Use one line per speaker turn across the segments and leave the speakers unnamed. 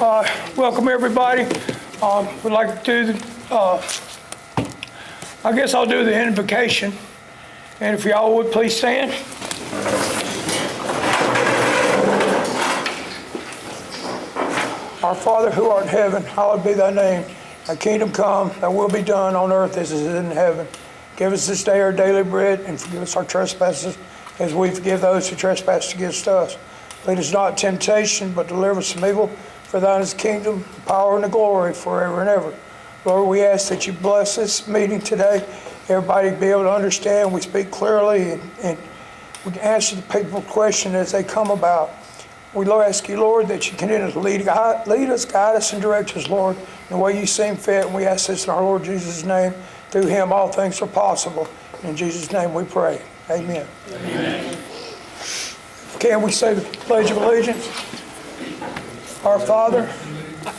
Welcome everybody. We'd like to do I guess I'll do the invocation. And if y'all would please stand. Our Father who art in heaven, hallowed be thy name. Thy kingdom come, thy will be done on earth as it is in heaven. Give us this day our daily bread, and forgive us our trespasses as we forgive those who trespass against us. Lead us not into temptation, but deliver us from evil. For thine is the kingdom, the power, and the glory forever and ever. Lord, we ask that you bless this meeting today. Everybody be able to understand. We speak clearly, and we can answer the people's question as they come about. We ask you, Lord, that you continue to lead us, guide us, and direct us, Lord, in the way you seem fit. And we ask this in our Lord Jesus' name. Through him all things are possible. In Jesus' name we pray. Amen. Amen. Can we say the Pledge of Allegiance? Our Father,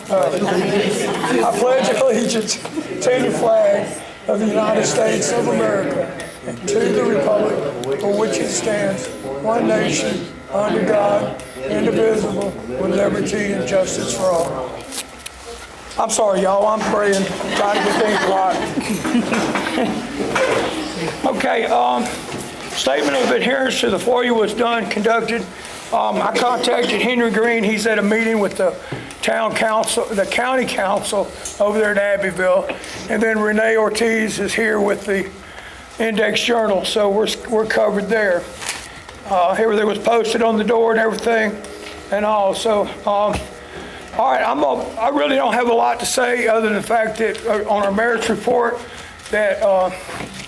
I pledge allegiance to the flag of the United States of America and to the republic for which it stands, one nation, under God, indivisible, with liberty and justice for all. I'm sorry, y'all. I'm praying, trying to get things right. Okay. Statement of adherence to the FOIA was conducted. I contacted Henry Green. He's at a meeting with the town council, the county council over there in Abbeville, and then Renee Ortiz is here with the Index Journal, so we're covered there. Everything was posted on the door and everything, and all. So, all right, I really don't have a lot to say other than the fact that on our merits report that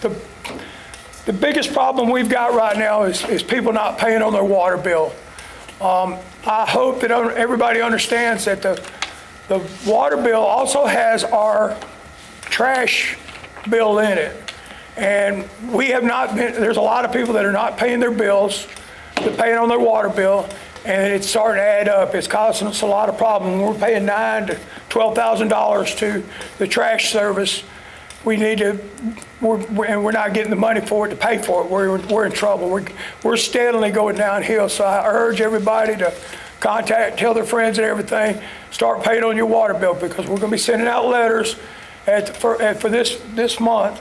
the biggest problem we've got right now is people not paying on their water bill. I hope that everybody understands that the water bill also has our trash bill in it. And we have not been, there's a lot of people that are not paying their bills, they're paying on their water bill, and it's starting to add up. It's causing us a lot of problems. We're paying $9,000 to $12,000 to the trash service. We need to, and we're not getting the money for it to pay for it. We're in trouble. We're steadily going downhill. So I urge everybody to tell their friends and everything, start paying on your water bill, because we're going to be sending out letters for this month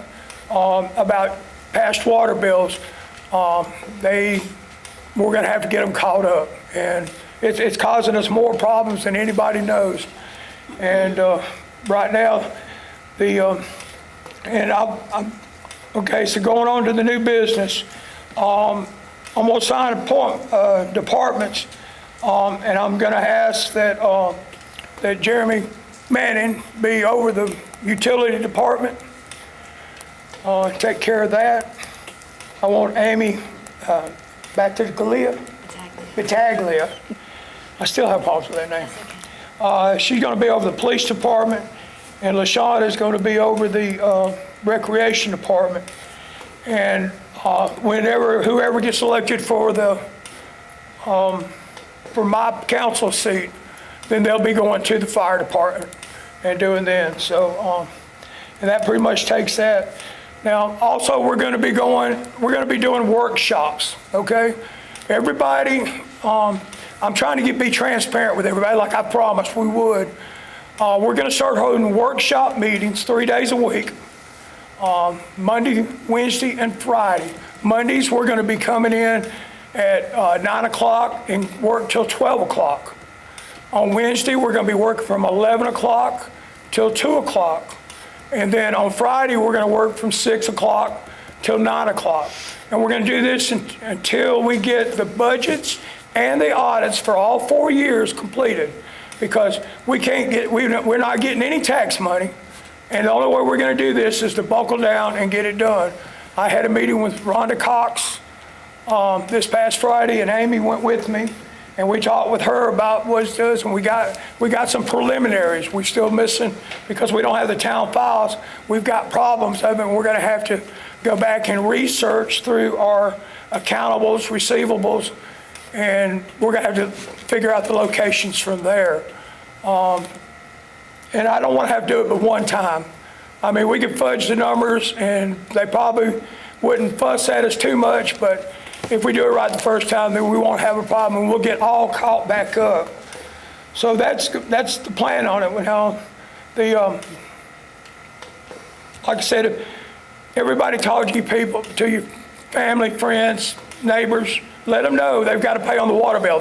about past water bills. We're going to have to get them caught up, and it's causing us more problems than anybody knows. And right now, okay, so going on to the new business, I'm going to sign departments, and I'm going to ask that Jeremy Manning be over the utility department, take care of that. I want Amy back to the Battaglia. I still have problems with that name. She's going to be over the police department. And LaShawn is going to be over the recreation department. And whoever gets elected for my council seat, then they'll be going to the fire department and doing then. So, and that pretty much takes that. Now, also we're going to be doing workshops. Okay, everybody. I'm trying to be transparent with everybody, like I promised we would. We're going to start holding workshop meetings 3 days a week, Monday, Wednesday, and Friday. Mondays, we're going to be coming in at 9 o'clock and work till 12 o'clock. On Wednesday, we're going to be working from 11 o'clock till 2 o'clock. And then on Friday, we're going to work from 6 o'clock till 9 o'clock. And we're going to do this until we get the budgets and the audits for all 4 years completed. Because we're not getting any tax money, and the only way we're going to do this is to buckle down and get it done. I had a meeting with Rhonda Cox this past Friday, and Amy went with me, and we talked with her about what it does, and we got some preliminaries. We're still missing, because we don't have the town files. We've got problems of it, and we're going to have to go back and research through our accountables, receivables, and we're going to have to figure out the locations from there. And I don't want to have to do it but one time. I mean, we could fudge the numbers, and they probably wouldn't fuss at us too much, but if we do it right the first time, then we won't have a problem, and we'll get all caught back up. So that's the plan on it. Now, like I said, if everybody talk to you people, to your family, friends, neighbors, let them know they've got to pay on the water bill.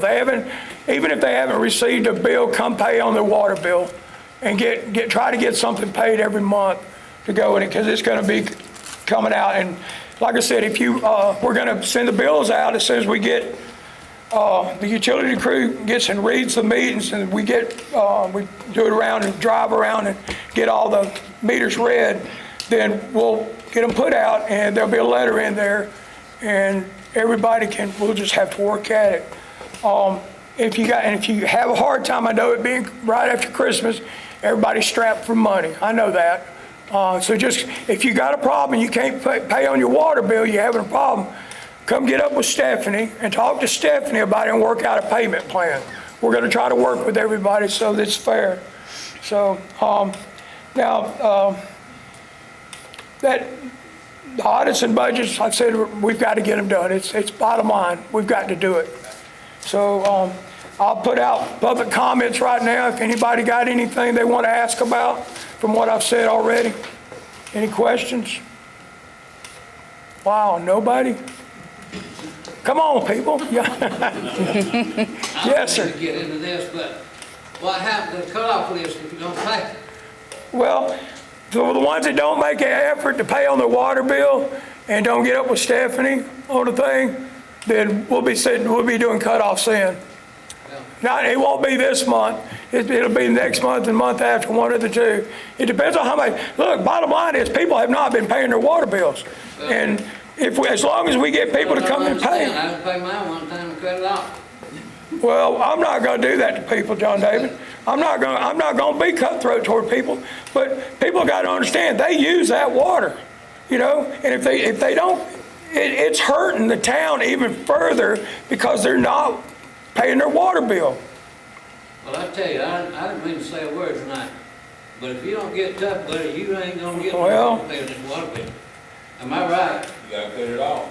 Even if they haven't received a bill, come pay on their water bill and try to get something paid every month to go in it, because it's going to be coming out. And like I said, we're going to send the bills out as soon as we get, the utility crew gets and reads the meetings, and we do it around and drive around and get all the meters read. Then we'll get them put out, and there'll be a letter in there, and we'll just have to work at it. If you have a hard time, I know it being right after Christmas, everybody's strapped for money. I know that. So just, if you got a problem and you can't pay on your water bill, you're having a problem, come get up with Stephanie and talk to Stephanie about it and work out a payment plan. We're going to try to work with everybody so that it's fair. So now, that the audits and budgets, I said, we've got to get them done. It's bottom line. We've got to do it. So I'll put out public comments right now. If anybody got anything they want to ask about from what I've said already. Any questions? Wow, nobody? Come on, people. Yeah. Yes, sir.
I don't get into this, but what happened to the cutoff list if you don't pay?
Well, the ones that don't make an effort to pay on their water bill and don't get up with Stephanie on the thing, then we'll be doing cutoffs then. Now, it won't be this month. It'll be next month and month after, one of the two. It depends on how much. Look, bottom line is people have not been paying their water bills. And as long as we get people to come and pay.
I didn't pay mine one time and cut it off.
Well, I'm not going to do that to people, John David. I'm not going to be cutthroat toward people, but people got to understand they use that water, and if they don't, it's hurting the town even further because they're not paying their water bill.
Well, I tell you, I didn't mean to say a word tonight, but if you don't get tough, buddy, you ain't going to get no pay this water bill. Am I right?
You got to cut it off.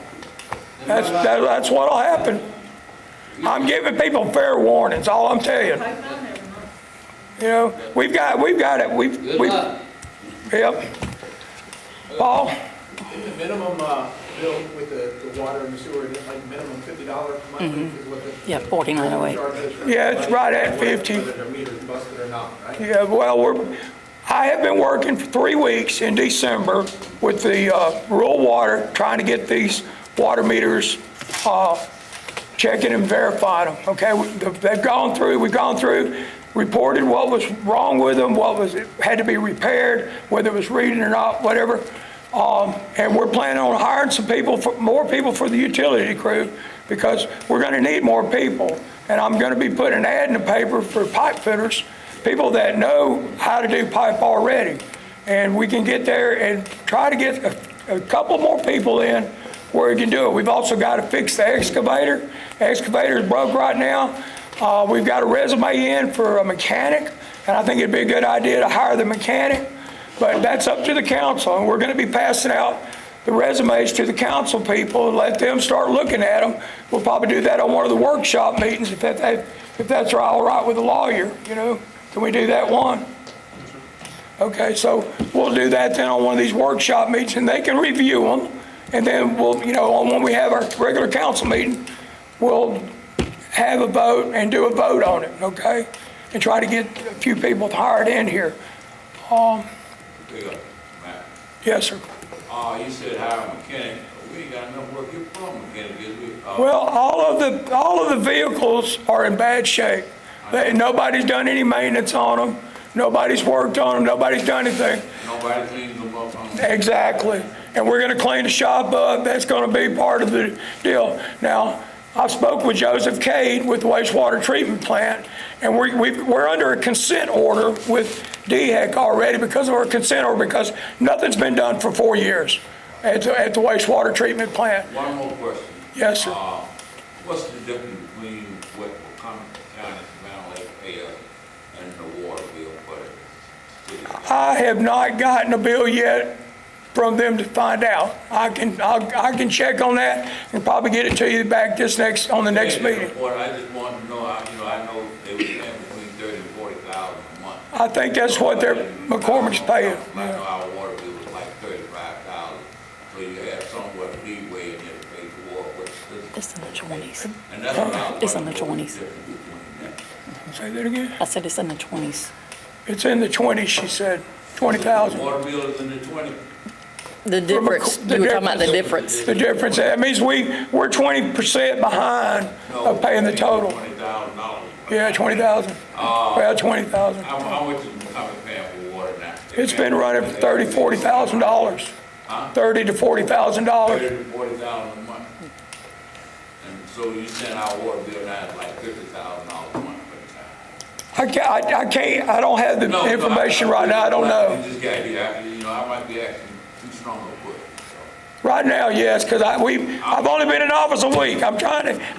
That's what'll happen. I'm giving people fair warnings. All I'm telling you. We've got it.
Good luck.
Yep. Paul?
In the minimum bill with the water and the sewer, is it like minimum $50 monthly? Is what the
Yeah, 4908.
charge is for-
Yeah, it's right at 50.
Whether their meter's busted or not, right?
Yeah, well, I have been working for 3 weeks in December with the rural water, trying to get these water meters, checking and verifying them, okay? We've gone through, reported what was wrong with them, had to be repaired, whether it was reading or not, whatever. And we're planning on hiring more people for the utility crew, because we're going to need more people. And I'm going to be putting an ad in the paper for pipe fitters, people that know how to do pipe already. And we can get there and try to get a couple more people in where we can do it. We've also got to fix the excavator. The excavator is broke right now. We've got a resume in for a mechanic, and I think it'd be a good idea to hire the mechanic. But that's up to the council, and we're going to be passing out the resumes to the council people and let them start looking at them. We'll probably do that on one of the workshop meetings if that's all right with the lawyer, Can we do that one? Okay, so we'll do that then on one of these workshop meetings, and they can review them. And then we'll, when we have our regular council meeting, we'll have a vote and do a vote on it, okay? And try to get a few people hired in here.
Matt,
Yes, sir.
you said hire a mechanic. We ain't got enough work here for a mechanic, is we?
Well, all of the vehicles are in bad shape. Nobody's done any maintenance on them. Nobody's worked on them. Nobody's done anything.
Nobody cleans them up.
Exactly. And we're going to clean the shop up. That's going to be part of the deal. Now, I spoke with Joseph Cade with the wastewater treatment plant, and we're under a consent order with DHEC already because of our consent order, because nothing's been done for 4 years at the wastewater treatment plant.
One more question.
Yes, sir.
What's the difference between what Common County Mount Lake pay us and the water bill for the city?
I have not gotten a bill yet from them to find out. I can check on that and probably get it to you back on the next meeting.
I just wanted to know, I know they were paying between 30 a month.
I think that's what McCormick's paying.
Like our water bill was like 35,000, so you have somewhat of leeway in there to pay for water, but
It's in the 20s.
and that's what I was
It's in the
wondering,
20s.
what the difference between that.
Say that again?
I said it's in the 20s.
It's in the 20s, she said, 20,000.
Water bill is in the 20.
The difference,
the
you were talking about the
difference.
difference.
The difference, that means we're 20% behind of paying the total.
$20,000.
Yeah, 20,000. Well, 20,000.
How much is McCormick paying for water now?
It's been running for $30,000, $40,000. $30,000 to $40,000.
$30,000 to $40,000 a month. And so you saying our water bill now is like $50,000 a month for the town?
I can't, I don't have the information right now, I don't know.
You just got here, I might be asking too strong a question, so.
Right now, yes, because I've only been in office a week. I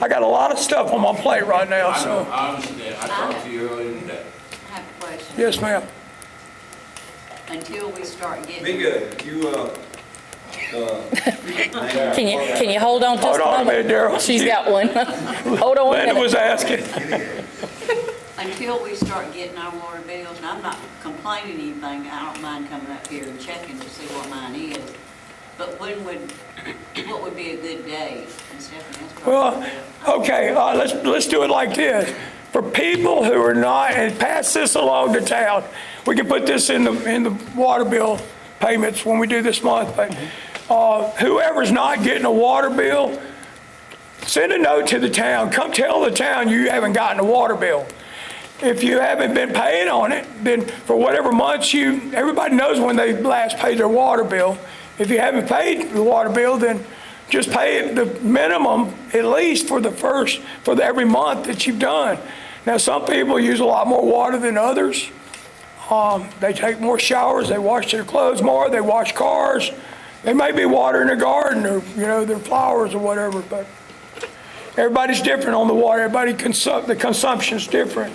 got a lot of stuff on my plate right now,
I know,
so.
I understand, I talked to you earlier today.
I have a question.
Yes, ma'am.
Until we start getting.
Mika,
Can you hold on just
Hold
a
on a
moment?
minute, Daryl.
She's got one. Hold on a
Linda was
minute.
asking.
Until we start getting our water bills, and I'm not complaining anything, I don't mind coming up here and checking to see what mine is. But what would be a good day? And Stephanie, that's
Well,
probably-
okay, let's do it like this. For people who are not, and pass this along to town, we can put this in the water bill payments when we do this month, but whoever's not getting a water bill, send a note to the town. Come tell the town you haven't gotten a water bill. If you haven't been paying on it, then for whatever months everybody knows when they last paid their water bill. If you haven't paid the water bill, then just pay it the minimum, at least for every month that you've done. Now, some people use a lot more water than others. They take more showers, they wash their clothes more, they wash cars. They may be watering their garden or, their flowers or whatever, but everybody's different on the water. The consumption's different.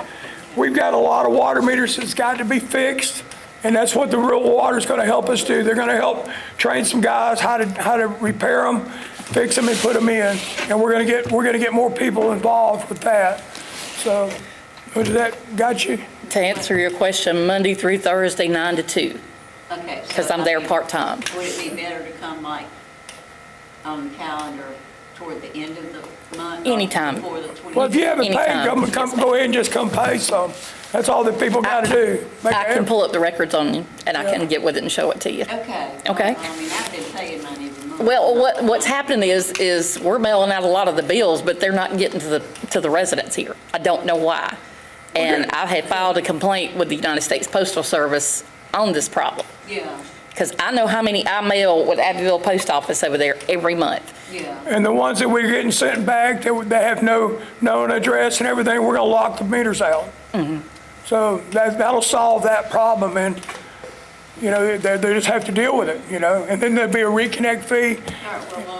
We've got a lot of water meters that's got to be fixed, and that's what the real water's going to help us do. They're going to help train some guys how to repair them, fix them, and put them in. And we're going to get more people involved with that. So, does that got you?
To answer your question, Monday through Thursday, 9 to 2,
Okay. so,
because I'm there part-time.
Would it be better to come like on the calendar toward the end of the month? or
Anytime.
Before the 20th?
Well, if you haven't paid,
Anytime.
go ahead and just come pay some. That's all that people got to do. Make
I can
it-
pull up the records on you, and I can get with it and show it to you.
Okay.
Okay.
I mean, I've been paying mine every month.
Well, what's happening is we're mailing out a lot of the bills, but they're not getting to the residents here. I don't know why. And
Okay.
I had filed a complaint with the United States Postal Service on this problem.
Yeah,
Because I know how many I mail with Abbeville Post Office over there every month.
yeah.
And the ones that we're getting sent back, they have no known address and everything, we're going to lock the meters out. So that'll solve that problem, and, they just have to deal with it, And then there'll be a reconnect fee.
All right, well,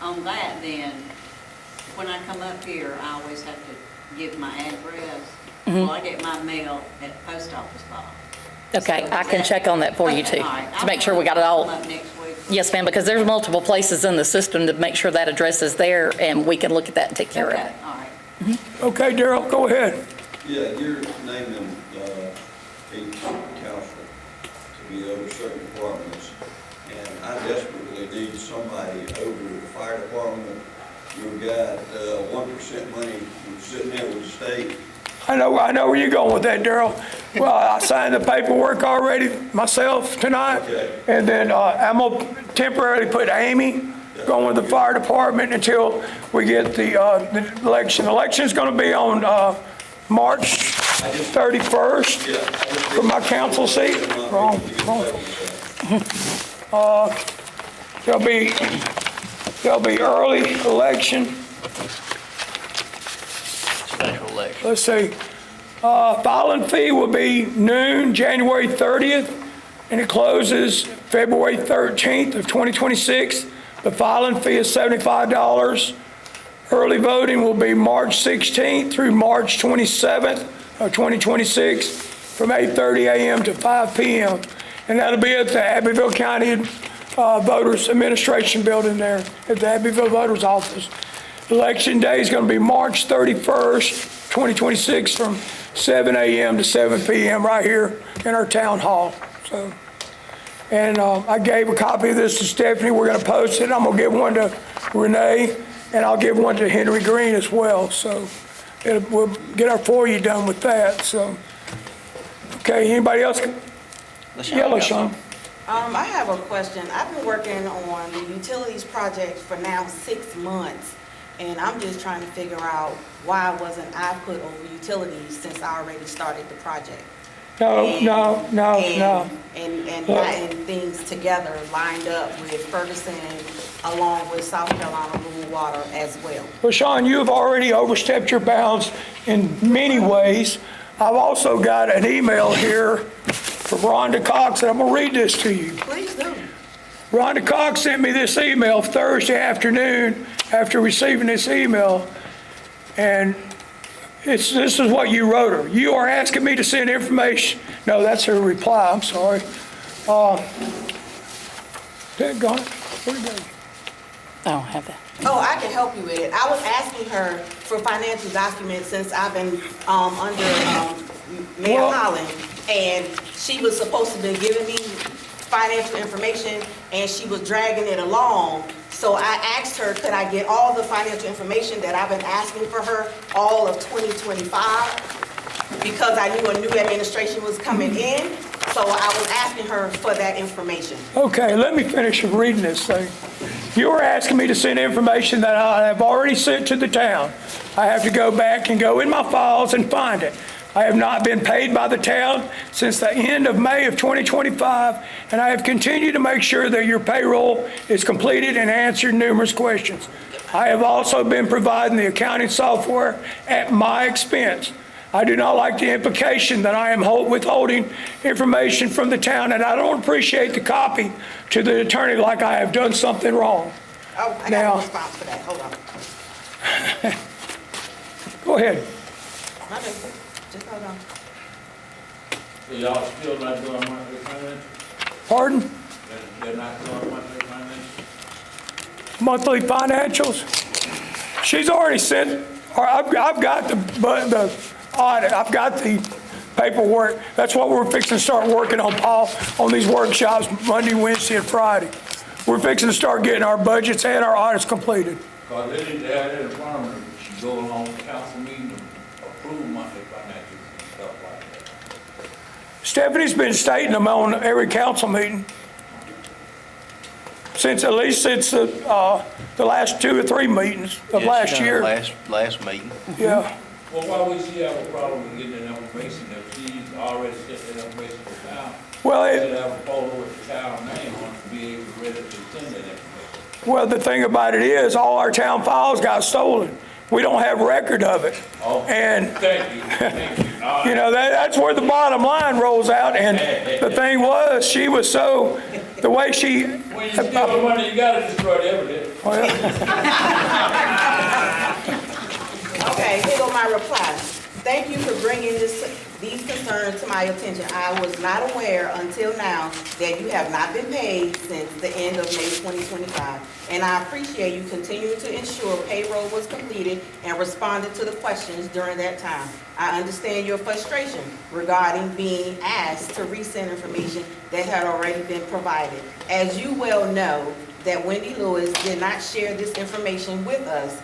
on that then, when I come up here, I always have to give my address. Well, I get my mail at the post office box.
Okay,
So
I
is
can
that-
check on that for you
Okay,
too,
all right.
to make sure we got it all.
I'll come up next week.
Yes, ma'am, because there's multiple places in the system to make sure that address is there, and we can look at that and take care of
Okay,
it.
all right.
Okay, Darrell, go ahead.
Yeah, you're naming each council to be over certain departments, and I desperately need somebody over the fire department. You've got 1% money sitting there with the state.
I know where you're going with that, Darrell. Well, I signed the paperwork already myself tonight.
Okay.
And then I'm going to temporarily put Amy going with the fire department until we get the election. The election's going to be on March 31st for my council seat. Wrong. There'll be early election. Let's see. Filing fee will be noon, January 30th, and it closes February 13th of 2026. The filing fee is $75. Early voting will be March 16th through March 27th of 2026 from 8:30 a.m. to 5 p.m. And that'll be at the Abbeville County Voters Administration Building there at the Abbeville Voters Office. Election day is going to be March 31st, 2026 from 7 a.m. to 7 p.m. right here in our town hall. So, and I gave a copy of this to Stephanie. We're going to post it. I'm going to give one to Renee, and I'll give one to Henry Green as well. So we'll get our FOIA done with that. So, okay, anybody else? Yeah, LaShawn.
I have a question. I've been working on the utilities project for now 6 months, and I'm just trying to figure out why wasn't I put over utilities since I already started the project?
No.
And gotten things together, lined up with Ferguson, along with South Carolina Rural Water as well.
LaShawn, you have already overstepped your bounds in many ways. I've also got an email here from Rhonda Cox, and I'm going to read this to you.
Please do.
Rhonda Cox sent me this email Thursday afternoon after receiving this email, and this is what you wrote her. You are asking me to send information. No, that's her reply. I'm sorry. Gone. Where'd it go?
I don't have that.
Oh, I can help you with it. I was asking her for financial documents since I've been under Mayor
Well-
Holland, and she was supposed to be giving me financial information, and she was dragging it along. So I asked her, could I get all the financial information that I've been asking for her, all of 2025? Because I knew a new administration was coming in, so I was asking her for that information.
Okay, let me finish reading this thing. You are asking me to send information that I have already sent to the town. I have to go back and go in my files and find it. I have not been paid by the town since the end of May of 2025, and I have continued to make sure that your payroll is completed and answered numerous questions. I have also been providing the accounting software at my expense. I do not like the implication that I am withholding information from the town, and I don't appreciate the copy to the attorney like I have done something wrong.
Oh, I got
Now-
a response for that, hold on.
Go ahead.
Okay, just hold on.
So y'all still not doing monthly financials?
Pardon?
They're not doing monthly financials?
Monthly financials? She's already sent, or I've got the audit, I've got the paperwork. That's what we're fixing to start working on, Paul, on these workshops Monday, Wednesday, and Friday. We're fixing to start getting our budgets and our audits completed.
Because they need to have that requirement, you go along with council meeting and approve monthly financials and stuff like that.
Stephanie's been stating them on every council meeting. At least since the last 2 or 3 meetings of last year.
Last meeting.
Yeah.
Well, why would she have a problem with getting that information if she's already sent that information to town?
Well,
She should have a photo with the town name on it to be able to ready to send that information.
well, the thing about it is, all our town files got stolen. We don't have record of it.
Oh,
And
thank you. All
you
right.
know, that's where the bottom line rolls out, and the thing was, she was so, the way she,
When you steal the money, you gotta destroy the evidence.
Okay, here go my reply. Thank you for bringing these concerns to my attention. I was not aware until now that you have not been paid since the end of May 2025. And I appreciate you continuing to ensure payroll was completed and responded to the questions during that time. I understand your frustration regarding being asked to resend information that had already been provided. As you well know, that Wendy Lewis did not share this information with us,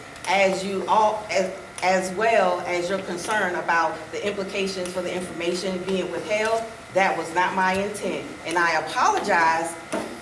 as well as your concern about the implications for the information being withheld. That was not my intent, and I apologize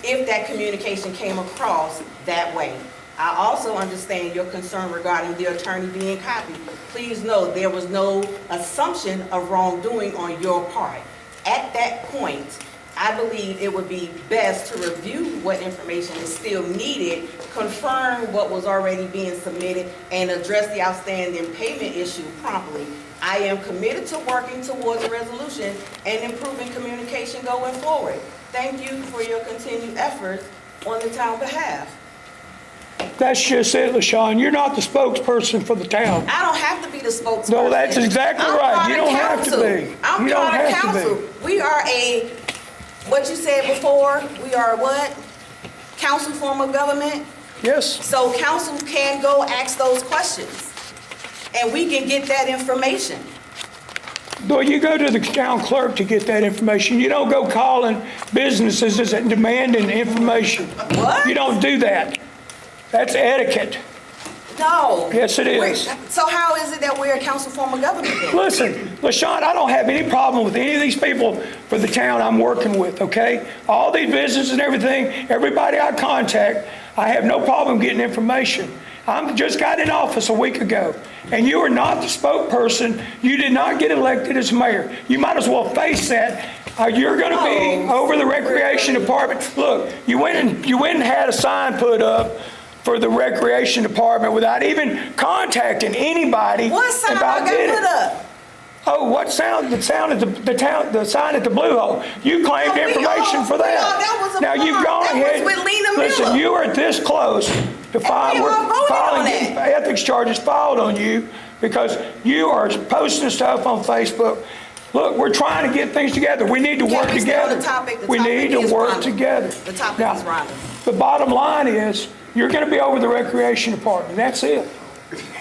if that communication came across that way. I also understand your concern regarding the attorney being copied. Please know there was no assumption of wrongdoing on your part. At that point, I believe it would be best to review what information is still needed, confirm what was already being submitted, and address the outstanding payment issue promptly. I am committed to working towards a resolution and improving communication going forward. Thank you for your continued efforts on the town behalf.
that's just it, LaShawn. You're not the spokesperson for the town.
I don't have to be the spokesperson.
No, that's exactly
I'm
right.
part
You
of
don't have to
council.
be.
I'm
You don't
part of
have to be.
council. We are what you said before, we are what? Council form of government?
Yes,
So council can go ask those questions, and we can get that information.
Well, you go to the town clerk to get that information. You don't go calling businesses and demanding information.
What?
You don't do that. That's etiquette.
No.
Yes, it is.
So how is it that we're a council form of government then?
Listen, LaShawn, I don't have any problem with any of these people for the town I'm working with, okay? All these businesses and everything, everybody I contact, I have no problem getting information. I just got in office a week ago, and you are not the spokesperson. You did not get elected as mayor. You might as well face that. You're going to be over the recreation department. Look, you went and had a sign put up for the recreation department without even contacting anybody.
What sign I got put up?
Oh, what sound? The sign at the Blue Hole. You claimed information for that.
That was a
now you've gone
that
ahead.
was with Lena Miller.
Listen, you are this close to filing ethics charges filed on you because you are posting stuff on Facebook. Look, we're trying to get things together. We need to work together. We need to work together.
The topic is Rhonda.
The bottom line is you're going to be over the recreation department. That's it.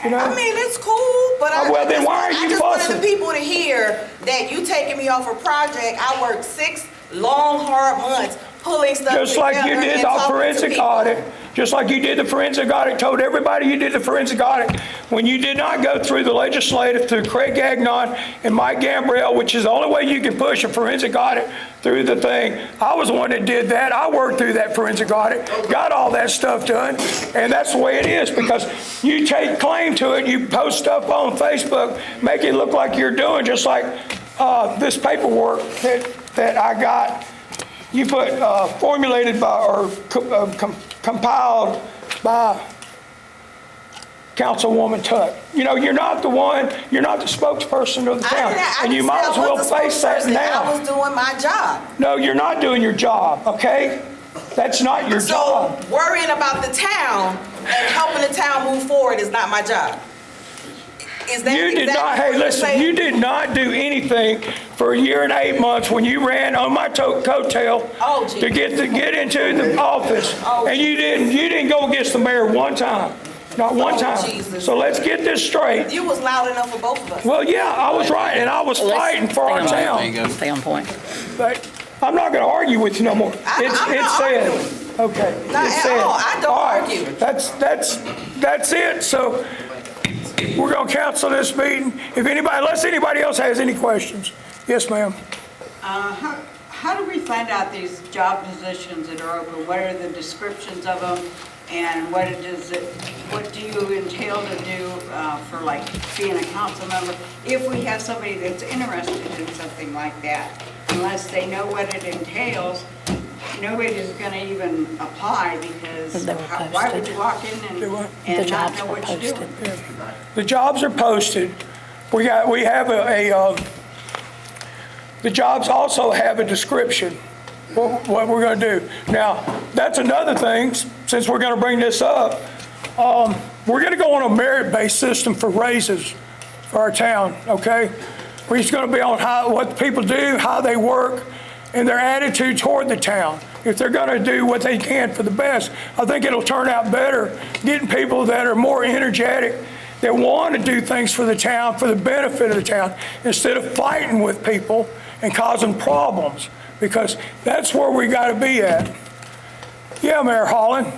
You know?
I mean, it's cool, but
well, then why are you
I just
fussing?
wanted the people to hear that you taking me off a project. I worked 6 long, hard months pulling stuff
Just like you
together
did
and
the
talking to
forensic
people.
audit, just like you did the forensic audit, told everybody you did the forensic audit. When you did not go through the legislative, through Craig Gagnon and Mike Gambrell, which is the only way you can push a forensic audit through the thing. I was the one that did that. I worked through that forensic audit, got all that stuff done, and that's the way it is because you take claim to it, you post stuff on Facebook, make it look like you're doing just like this paperwork that I got. You put formulated by or compiled by Councilwoman Tuck. You know, you're not the one, you're not the spokesperson of the town. And you might as well face that now.
I was doing my job.
No, you're not doing your job, okay? That's not your job.
So worrying about the town and helping the town move forward is not my job. Is that
You did
exactly
not, hey,
what you're
listen,
saying?
you did not do anything for a year and 8 months when you ran on my coattail
Oh,
to get into the office.
Oh,
And you didn't go against the mayor one time, not one
Oh,
time.
Jesus.
So let's get this straight.
You was loud enough for both of us.
Well, yeah, I was right, and I was fighting for our town.
Stay on point.
But I'm not gonna argue with you no more.
I'm not
said.
arguing.
Okay.
Not
it's
at
said.
all. I don't
All right.
argue.
That's it. So we're gonna cancel this meeting. Unless anybody else has any questions. Yes, ma'am.
How do we find out these job positions that are open? What are the descriptions of them? And what do you entail to do for like being a council member? If we have somebody that's interested in something like that, unless they know what it entails, nobody's gonna even apply because
They were
why would
posted.
you walk in
They were.
and
The
not
jobs
know
were
what you're doing?
posted.
The jobs are posted. We have the jobs also have a description, what we're going to do. Now, that's another thing, since we're going to bring this up. We're going to go on a merit-based system for raises for our town, okay? We're just going to be on what people do, how they work, and their attitude toward the town. If they're going to do what they can for the best, I think it'll turn out better, getting people that are more energetic, that want to do things for the town, for the benefit of the town, instead of fighting with people and causing problems, because that's where we got to be at. Yeah, Mayor Holland?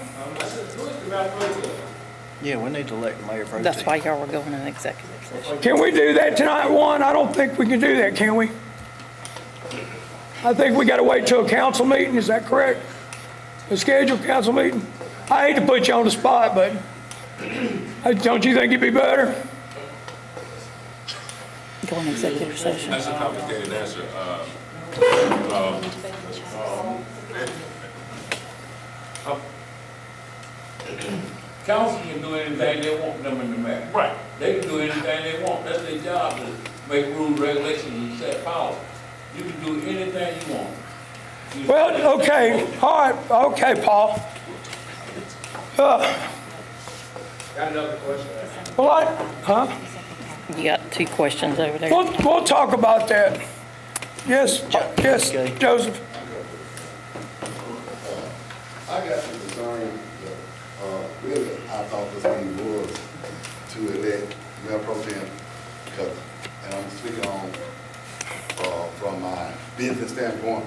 Yeah, we need to elect the mayor pro tem.
That's why y'all were going in executive session.
Can we do that tonight, Juan? I don't think we can do that, can we? I think we got to wait till a council meeting, is that correct? A scheduled council meeting? I hate to put you on the spot, but don't you think it'd be better?
Go in executive session.
That's a complicated answer. Council can do anything they want them in the mayor. Right. They can do anything they want. That's their job, to make rules, regulations, and set policy. You can do anything you want.
Well, okay, all right, okay, Paul.
Got another question.
Well,
You got 2 questions over there.
We'll talk about that. Yes, yes,
Okay.
Joseph.
I got the concern that, really, I thought this meeting was to elect Mayor Pro Tem, because, and I'm speaking on from my business standpoint,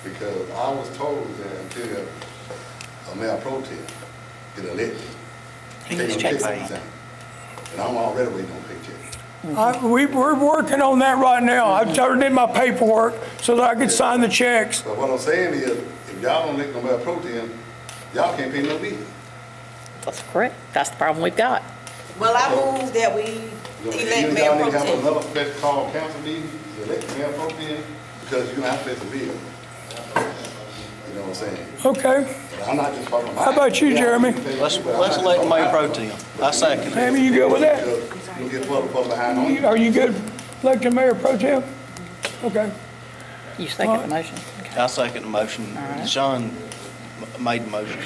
because I was told that until a mayor pro tem get elected,
He
they
needs
gonna
checks.
fix anything. And I'm already waiting on paycheck.
We're working on that right now. I turned in my paperwork so that I could sign the checks.
But what I'm saying is, if y'all don't elect no mayor pro tem, y'all can't pay no bill.
That's correct. That's the problem we've got.
Well, I move that we elect Mayor
Y'all
Pro
need to have
Tem.
another special call council meeting to elect mayor pro tem, because you're gonna have to pay some bill. You know what I'm saying?
Okay.
And I'm not just talking about.
How about you, Jeremy?
Let's elect the mayor pro tem. I second it.
Tammy, you good with that?
You'll get further behind on you.
Are you good electing Mayor Pro Tem? Okay.
You second the motion?
I second the motion.
All right.
Sean made the motion.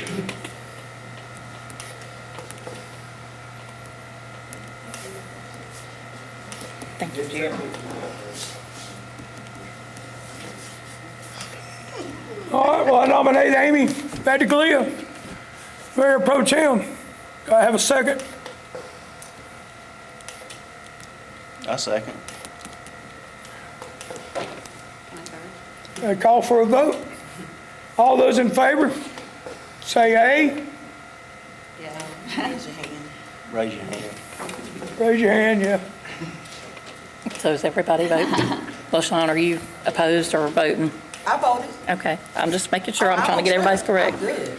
Thank you, Jeremy.
All right, well, I nominate Amy Battaglia, Mayor Pro Tem. Do I have a second?
I second.
I call for a vote. All those in favor, say aye.
Raise your hand.
Raise your hand.
Raise your hand, yeah.
So is everybody voting? LaShawn, are you opposed or voting?
I voted.
Okay, I'm just making sure I'm trying to get everybody's correct.
I'm good.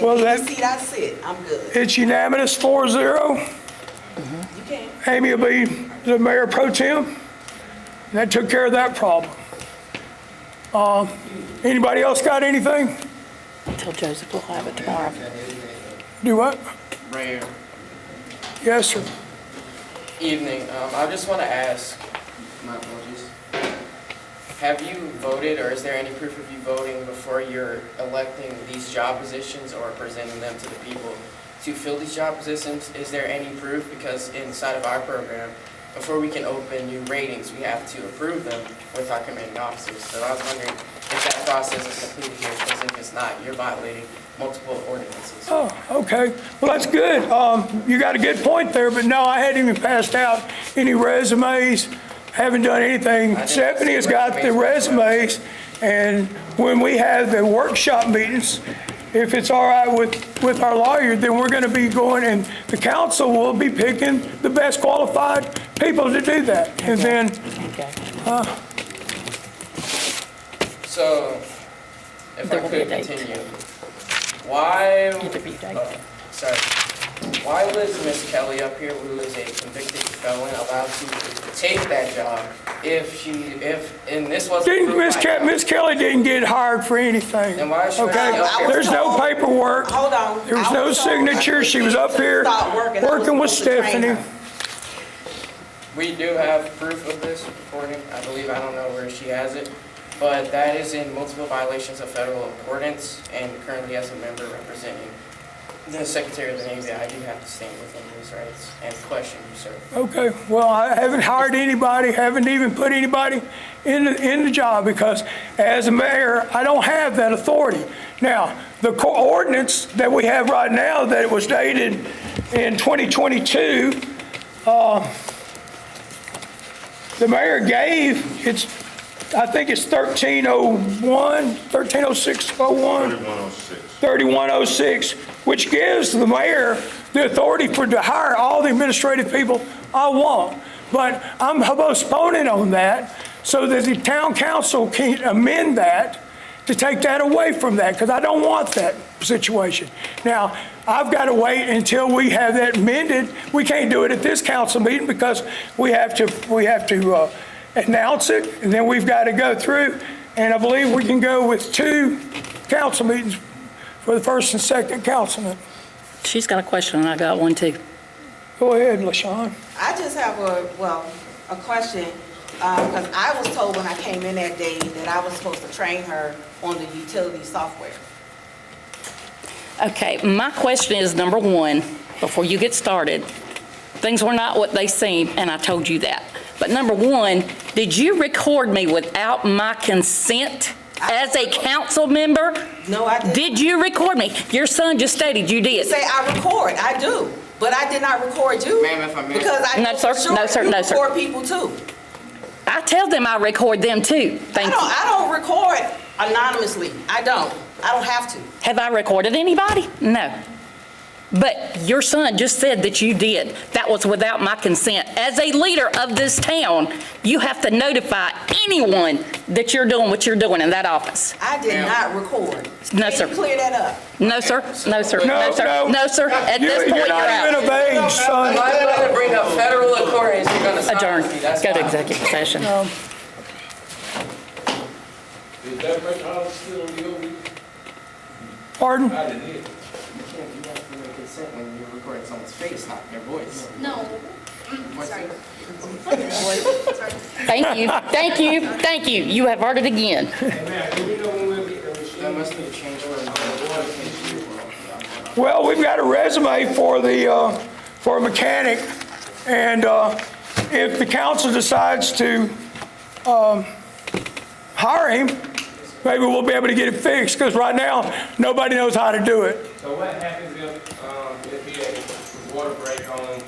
Well,
And
that-
any seat I sit, I'm good.
It's unanimous, 4-0.
You can.
Amy will be the Mayor Pro Tem. And that took care of that problem. Anybody else got anything?
Tell Joseph we'll have it tomorrow.
Do what?
Mayor,
Yes, sir.
evening. I just want to ask, my apologies. Have you voted, or is there any proof of you voting before you're electing these job positions or presenting them to the people to fill these job positions? Is there any proof? Because inside of our program, before we can open new ratings, we have to approve them with our commanding officers. So I was wondering if that process is completed here, because if it's not, you're violating multiple ordinances.
Oh, okay. Well, that's good. You got a good point there, but no, I hadn't even passed out any resumes, haven't done anything. Stephanie has got the resumes, and when we have the workshop meetings, if it's all right with our lawyer, then we're going to be going, and the council will be picking the best qualified people to do that. And then,
Okay.
So, if
There
I
will be a
could
date.
continue, why,
Interview date.
sorry, why was Miss Kelly up here, who is a convicted felon, allowed to take that job and this wasn't approved by...
Miss Kelly didn't get hired for anything.
Then why should
Okay?
she up here?
There's no paperwork.
Hold on.
There was
I
no
told
signature. She was up here
start working. I was
working with
supposed to train
Stephanie.
her.
We do have proof of this recording, I believe, I don't know where she has it, but that is in multiple violations of federal ordinance, and currently as a member representing the Secretary of the Navy, I do have to stand within these rights and question you, sir.
Okay, well, I haven't hired anybody, haven't even put anybody in the job, because as a mayor, I don't have that authority. Now, the ordinance that we have right now that was dated in 2022, the mayor gave, I think it's 1301, 130601. 3106, which gives the mayor the authority to hire all the administrative people I want. But I'm postponing on that so that the town council can amend that to take that away from that, because I don't want that situation. Now, I've got to wait until we have that amended. We can't do it at this council meeting because we have to announce it, and then we've got to go through. And I believe we can go with 2 council meetings for the first and second councilman.
She's got a question, and I got one too.
Go ahead, LaShawn.
I just have a question, because I was told when I came in that day that I was supposed to train her on the utility software.
Okay, my question is, number one, before you get started, things were not what they seem, and I told you that. But number one, did you record me without my consent as a council member?
No, I didn't.
Did you record me? Your son just stated you did.
Say I record, I do, but I did not record you.
Ma'am, if I may.
Because I
No,
know
sir.
for sure
No, sir.
you
No, sir.
record people too.
I tell them I record them too. Thank you.
I don't record anonymously. I don't have to.
Have I recorded anybody? No. But your son just said that you did. That was without my consent. As a leader of this town, you have to notify anyone that you're doing what you're doing in that office.
I did not record.
No, sir.
Can you clear that up?
No, sir. No, sir. No, sir.
No.
No, sir. At this point,
You're
you're
not even
out.
of age, son.
If I'm going to bring up federal authorities, you're going to silence
Adjourn.
me. That's
Go to
fine.
executive session.
Is that make all still legal?
Pardon?
I didn't hear.
You have to give consent when you're recording someone's face, not their voice.
No.
Sorry.
Thank you. Thank you. Thank you. You have heard it again.
That must be a change order.
Well, we've got a resume for a mechanic, and if the council decides to hire him, maybe we'll be able to get it fixed, because right now, nobody knows how to do it.
So what happens if be a water break on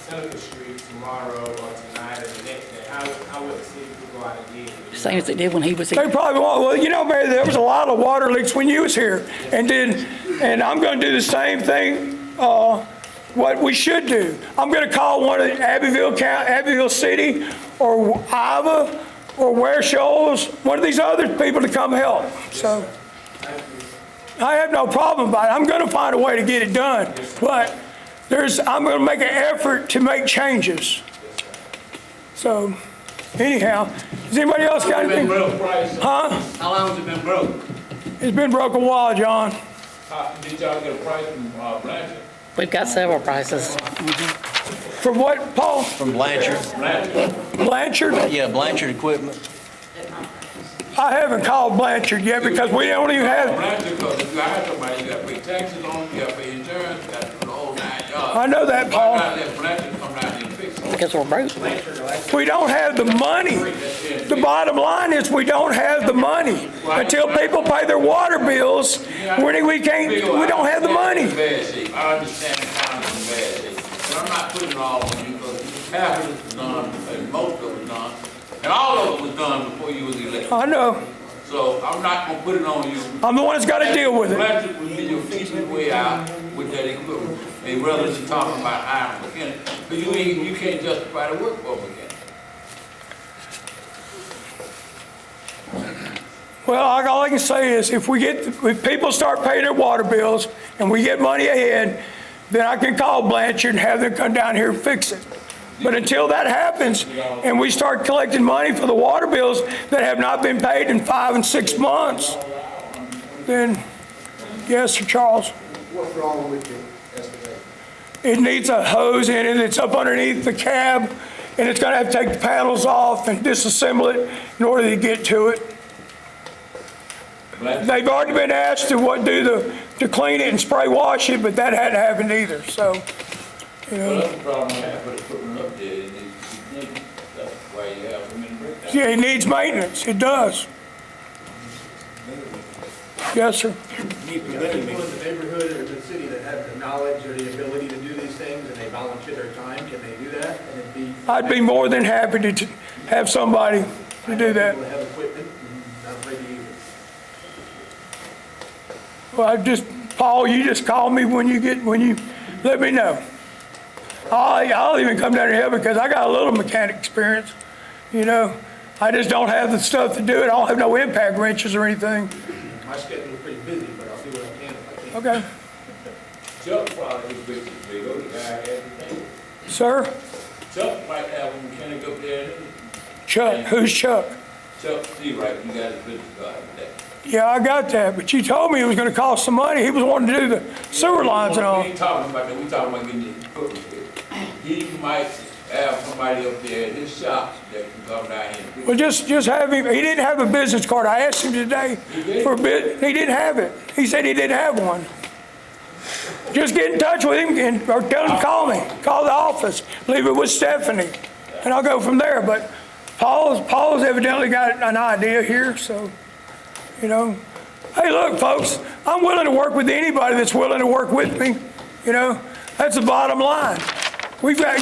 Senator Street tomorrow or tonight or the next day? How would the city go out and get it?
Same as it did when he was
They
here.
probably won't. Well, you know, Mary, there was a lot of water leaks when you was here, and I'm going to do the same thing. What we should do, I'm going to call one of the Abbeville City, or Iowa, or Ware Shoals, one of these other people to come help. So I have no problem about it. I'm going to find a way to get it done, but I'm going to make an effort to make changes. So anyhow, has anybody else got anything? Huh?
How long has it been broke?
It's been broke a while, John.
Did y'all get a price from Blanchard?
We've got several prices.
From what, Paul?
From Blanchard.
Blanchard?
Yeah, Blanchard Equipment.
I haven't called Blanchard yet because we don't even have,
Blanchard, because if you hire somebody, you gotta pay taxes on it, you gotta pay insurance, you gotta do the whole 9 yards.
I know that,
Why
Paul.
not let Blanchard come down here and fix it?
Because we're broke.
We don't have the money. The bottom line is we don't have the money. Until people pay their water bills, we don't have the money.
Bad shape. I understand the town is in bad shape, but I'm not putting it all on you, because half of it was done, and most of it was done, and all of it was done before you was elected.
I know.
So I'm not gonna put it on you.
I'm the one that's got to deal with it.
Blanchard would be your cheapest way out with that equipment. They rather than talking about hiring a mechanic, but you can't justify the work for a mechanic.
Well, all I can say is if people start paying their water bills and we get money ahead, then I can call Blanchard and have them come down here and fix it. But until that happens and we start collecting money for the water bills that have not been paid in 5 and 6 months, then, yes, Sir Charles.
What's wrong with the excavator?
It needs a hose in it. It's up underneath the cab, and it's going to have to take the panels off and disassemble it in order to get to it. They've already been asked to clean it and spray wash it, but that hadn't happened either. So, you know.
Well, that's the problem I have with equipment up there, it needs to be cleaned. That's why you have so many breakdowns.
Yeah, it needs maintenance. It does. Yes, sir.
People in the neighborhood or the city that have the knowledge or the ability to do these things and they volunteer their time, can they do that? And it'd be.
I'd be more than happy to have somebody to do that.
People that have equipment and not afraid to use it.
Well, Paul, you just call me when you let me know. I'll even come down here because I got a little mechanic experience, you know. I just don't have the stuff to do it. I don't have no impact wrenches or anything.
My schedule is pretty busy, but I'll do what I can if I can.
Okay.
Chuck probably was big, big old guy had everything.
Sir?
Chuck might have a mechanic up there.
Chuck, who's Chuck?
Chuck, see, right, you got his business card today.
Yeah, I got that, but you told me it was gonna cost some money. He was wanting to do the sewer lines and all.
We ain't talking about that, we talking about getting the equipment fixed. He might have somebody up there in his shop that can come down here and fix it.
Well, just have him, he didn't have a business card. I asked him today for a bit, he didn't have it. He said he didn't have one. Just get in touch with him or tell him to call me, call the office, leave it with Stephanie, and I'll go from there. But Paul's evidently got an idea here, so, you know. Hey, look, folks, I'm willing to work with anybody that's willing to work with me, you know. That's the bottom line. We've got,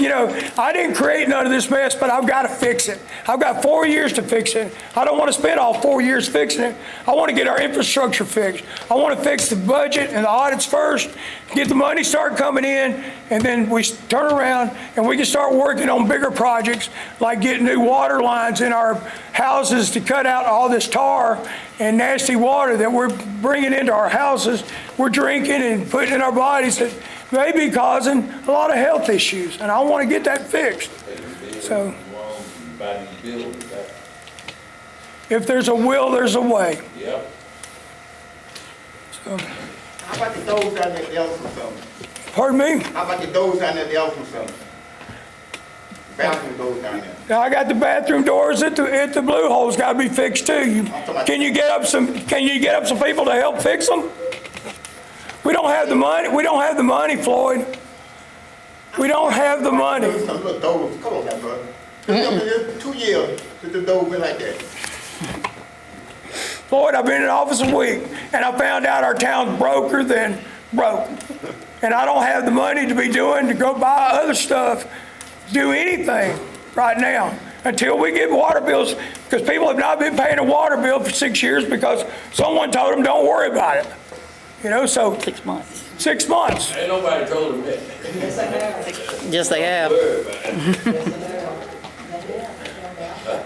I didn't create none of this mess, but I've got to fix it. I've got 4 years to fix it. I don't want to spend all 4 years fixing it. I want to get our infrastructure fixed. I want to fix the budget and the audits first, get the money start coming in, and then we turn around and we can start working on bigger projects like getting new water lines in our houses to cut out all this tar and nasty water that we're bringing into our houses. We're drinking and putting in our bodies that may be causing a lot of health issues, and I want to get that fixed. So, if there's a will, there's a way.
Yep.
So,
How about the doors down there at the Elks or something?
pardon me?
How about the doors down there at the Elks or something? Bathroom doors down there.
Now, I got the bathroom doors at the blue hole's got to be fixed too. Can you get up some people to help fix them? We don't have the money. We don't have the money, Floyd. We don't have the money.
Some little doors, come on now, brother. It's 2 years since the door been like that.
Floyd, I've been in office a week, and I found out our town's broker than broke. And I don't have the money to be doing to go buy other stuff, do anything right now until we get water bills, because people have not been paying a water bill for 6 years because someone told them don't worry about it. So
6 months.
6 months.
Ain't nobody told them that.
Yes, they have.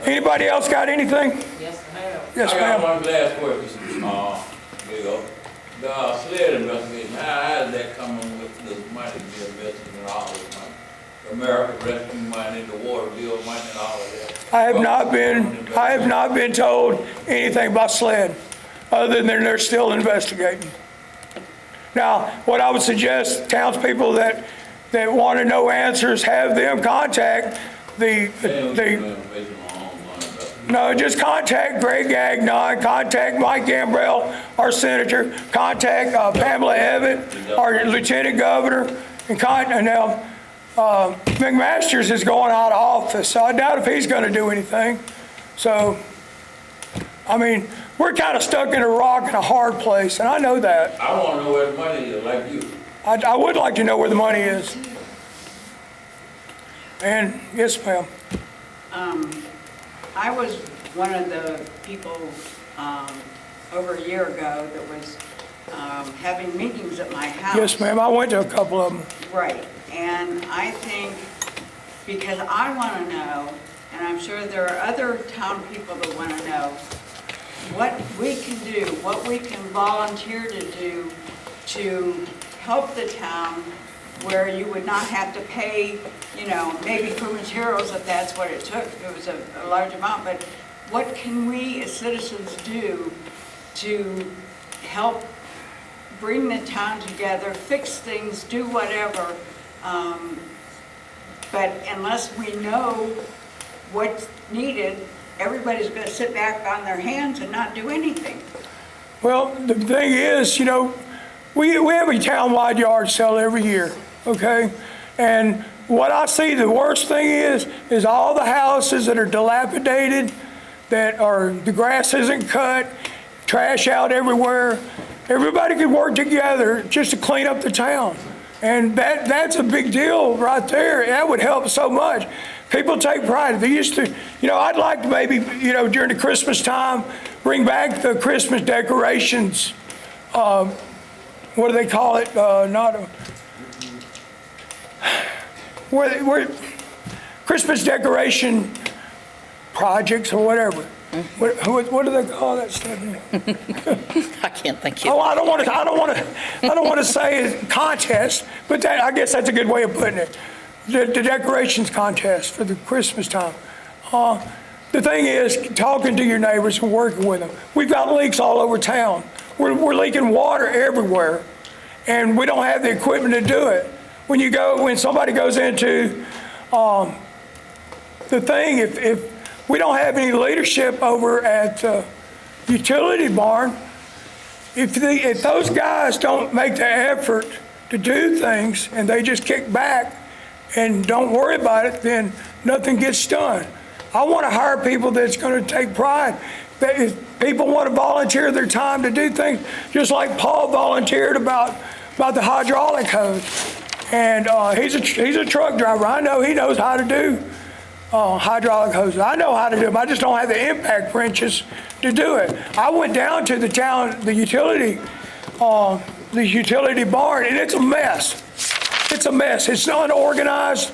Anybody else got anything? Yes,
I got
ma'am.
one last question. There you go. The SLED investigation, how did that come in with this money being invested in all this money? American Rescue money, the water bill money and all of that?
I have not been told anything about SLED, other than they're still investigating. Now, what I would suggest, townspeople that want to know answers, have them contact no, just contact Greg Gagnon, contact Mike Gambrell, our senator, contact Pamela Evatt, our lieutenant governor, and now McMaster's is going out of office, so I doubt if he's going to do anything. So, I mean, we're kind of stuck in a rock and a hard place, and I know that.
I want to know where the money is, like you.
I would like to know where the money is. And, yes, ma'am.
I was one of the people over a year ago that was having meetings at my house.
Yes, ma'am. I went to a couple of them.
Right, and I think, because I want to know, and I'm sure there are other town people that want to know, what we can do, what we can volunteer to do to help the town where you would not have to pay, maybe for materials if that's what it took, if it was a large amount, but what can we as citizens do to help bring the town together, fix things, do whatever, but unless we know what's needed, everybody's going to sit back on their hands and not do anything.
Well, the thing is, we have a townwide yard sale every year, okay? And what I see the worst thing is all the houses that are dilapidated, the grass isn't cut, trash out everywhere. Everybody could work together just to clean up the town. And that's a big deal right there. That would help so much. People take pride. They used to, I'd like to maybe, during the Christmas time, bring back the Christmas decorations. What do they call it? Where Christmas decoration projects or whatever. What do they call that, Stephanie?
I can't think of it.
Oh, I don't want to say contest, but I guess that's a good way of putting it. The decorations contest for the Christmas time. The thing is, talking to your neighbors and working with them. We've got leaks all over town. We're leaking water everywhere, and we don't have the equipment to do it. When somebody goes into the thing, if we don't have any leadership over at utility barn, if those guys don't make the effort to do things and they just kick back and don't worry about it, then nothing gets done. I want to hire people that's going to take pride. If people want to volunteer their time to do things, just like Paul volunteered about the hydraulic hose. And he's a truck driver. I know he knows how to do hydraulic hoses. I know how to do them. I just don't have the impact wrenches to do it. I went down to the town, the utility barn, and it's a mess. It's a mess. It's unorganized.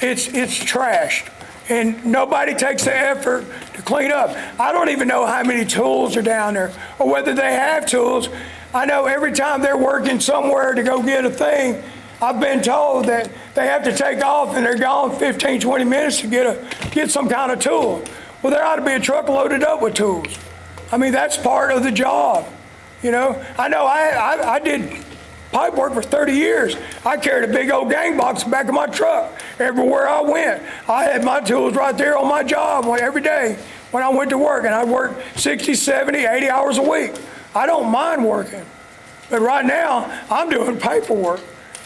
It's trashed. And nobody takes the effort to clean up. I don't even know how many tools are down there or whether they have tools. I know every time they're working somewhere to go get a thing, I've been told that they have to take off and they're gone 15, 20 minutes to get some kind of tool. Well, there ought to be a truck loaded up with tools. I mean, that's part of the job, you know? I know I did pipe work for 30 years. I carried a big old gang box in the back of my truck everywhere I went. I had my tools right there on my job every day when I went to work, and I worked 60, 70, 80 hours a week. I don't mind working, but right now I'm doing paperwork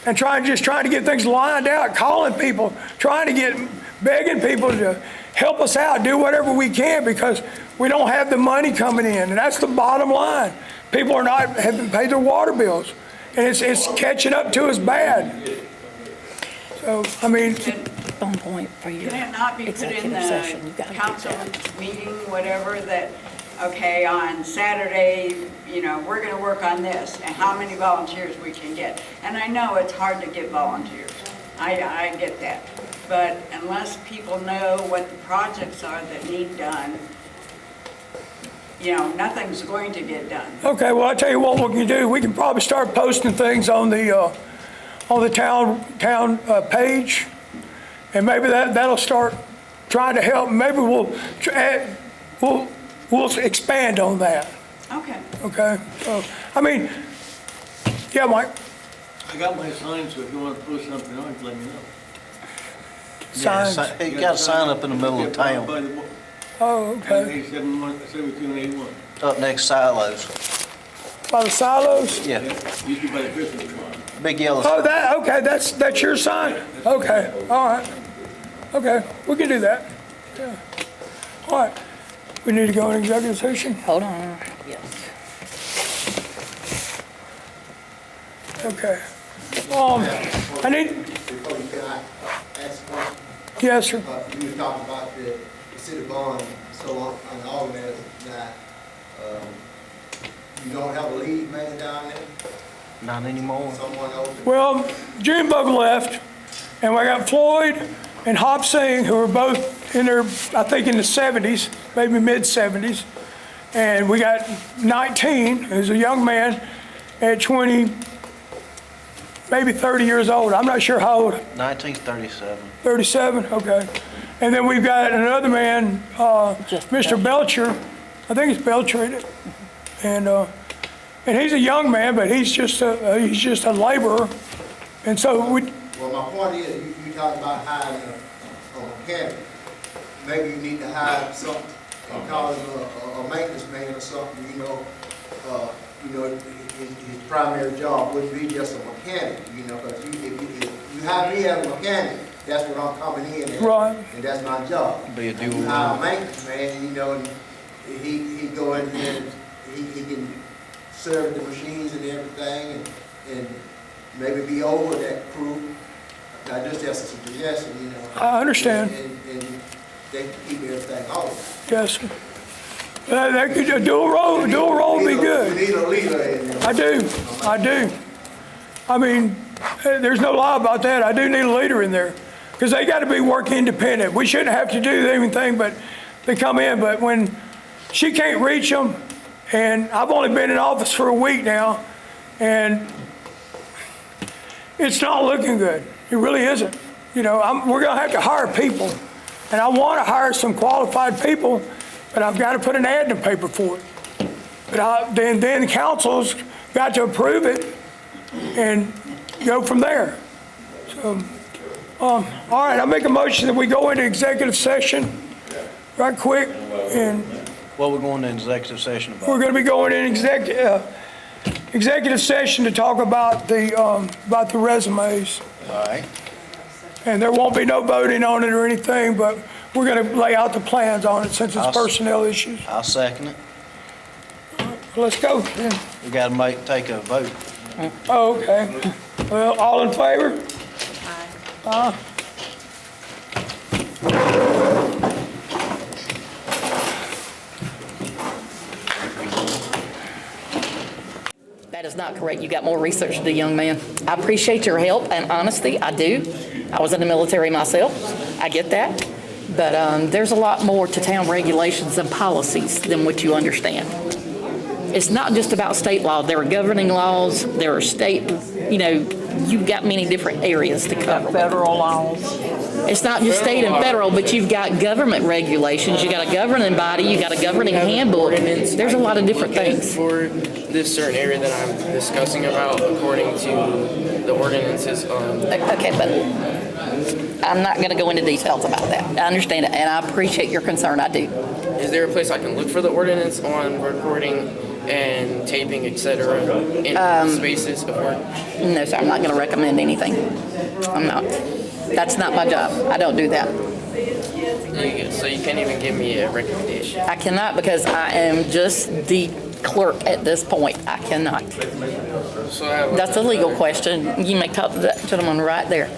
and just trying to get things lined out, calling people, begging people to help us out, do whatever we can because we don't have the money coming in, and that's the bottom line. People haven't paid their water bills, and it's catching up to us bad. So, I mean,
On point for you.
Can it not be put in
Executive session, you
the
gotta do
council
that.
meeting, whatever, that, okay, on Saturday, you know, we're gonna work on this, and how many volunteers we can get? And I know it's hard to get volunteers. I get that. But unless people know what the projects are that need done, you know, nothing's going to get done.
okay, well, I'll tell you what we can do. We can probably start posting things on the town page, and maybe that'll start trying to help. Maybe we'll expand on that.
Okay.
Okay. So, I mean, yeah, Mike.
I got my sign, so if you want to put something on, let me know.
Signs.
You got a sign up in the middle of town,
Oh, okay.
7281. Up next silos.
By the silos.
Yeah,
Used to be by the Christmas tree.
big yellow.
Oh, okay. That's your sign. Okay. All right. Okay. We can do that. Yeah. All right. We need to go in executive session.
Hold on. Yes.
Okay. I need.
Before you can ask a question?
Yes, sir.
You were talking about the city bond so unorganized that you don't have a lead man down there?
Not anymore.
Someone else?
Well, June Bug left, and we got Floyd and Hop Singh, who are both in their, I think, in the 70s, maybe mid-70s. And we got 19, who's a young man at 20, maybe 30 years old. I'm not sure how old.
1937.
37, okay. And then we've got another man, Mr. Belcher. I think it's Belcher, isn't it? And he's a young man, but he's just a laborer. And so we.
Well, my point is, you talking about hiring a mechanic. Maybe you need to hire something and call him a maintenance man or something. His primary job wouldn't be just a mechanic. Because if you hire me as a mechanic, that's what I'm coming in at,
Right.
and that's my job.
Be a
If you
dual
hire a
role.
maintenance man, and he go in there and he can serve the machines and everything, and maybe be over that crew. Now, just as a suggestion,
I understand.
And they can keep everything organized.
Yes, sir. That could, a dual role would be
You
good.
need a leader in there.
I do. I mean, there's no lie about that. I do need a leader in there because they got to be work independent. We shouldn't have to do anything but they come in. But when she can't reach them, and I've only been in office for a week now, and it's not looking good. It really isn't. We're going to have to hire people, and I want to hire some qualified people, but I've got to put an ad in the paper for it. But then the council's got to approve it and go from there. So, all right, I'll make a motion that we go into executive session right quick, and
What we're going to executive session about?
we're going to be going in executive session to talk about the resumes.
All right.
And there won't be no voting on it or anything, but we're going to lay out the plans on it since it's personnel issues.
I'll second it.
Let's go then.
We got to take a vote.
Oh, okay. Well, all in favor?
That is not correct. You got more research to do, young man. I appreciate your help and honesty. I do. I was in the military myself. I get that. But there's a lot more to town regulations and policies than what you understand. It's not just about state law. There are governing laws. There are state, you've got many different areas to cover.
Federal laws.
It's not just state and federal, but you've got government regulations. You got a governing body. You got a governing handbook. There's a lot of different things.
For this certain area that I'm discussing about, according to the ordinances.
Okay, but I'm not going to go into details about that. I understand it, and I appreciate your concern. I do.
Is there a place I can look for the ordinance on recording and taping, etc., in spaces of work?
No, sir. I'm not going to recommend anything. I'm not. That's not my job. I don't do that.
So you can't even give me a recommendation?
I cannot because I am just the clerk at this point. I cannot.
So
That's a legal question. You may talk to that gentleman right there.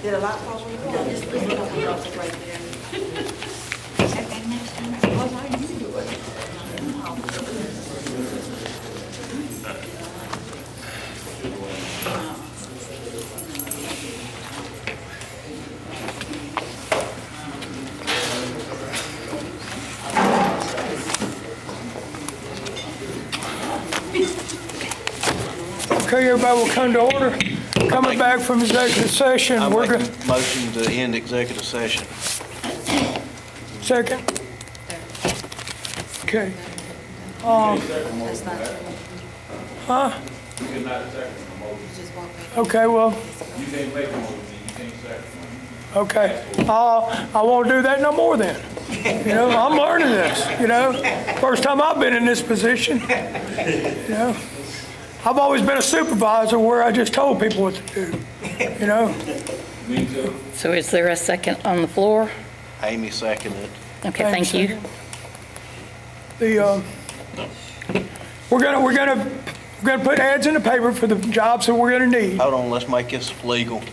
Did a lot fall on
Okay, everybody will come to order. Coming back from executive session, we're going to...
Motion to end executive session.
Second? Okay. Huh? Okay, well...
You can't make a motion, you can't second.
Okay. I won't do that no more then. I'm learning this, First time I've been in this position, I've always been a supervisor where I just told people what to do,
Me too.
So is there a second on the floor?
Amy seconded.
Okay, thank you.
We're gonna put ads in the paper for the jobs that we're gonna need.
Hold on, let's make this legal.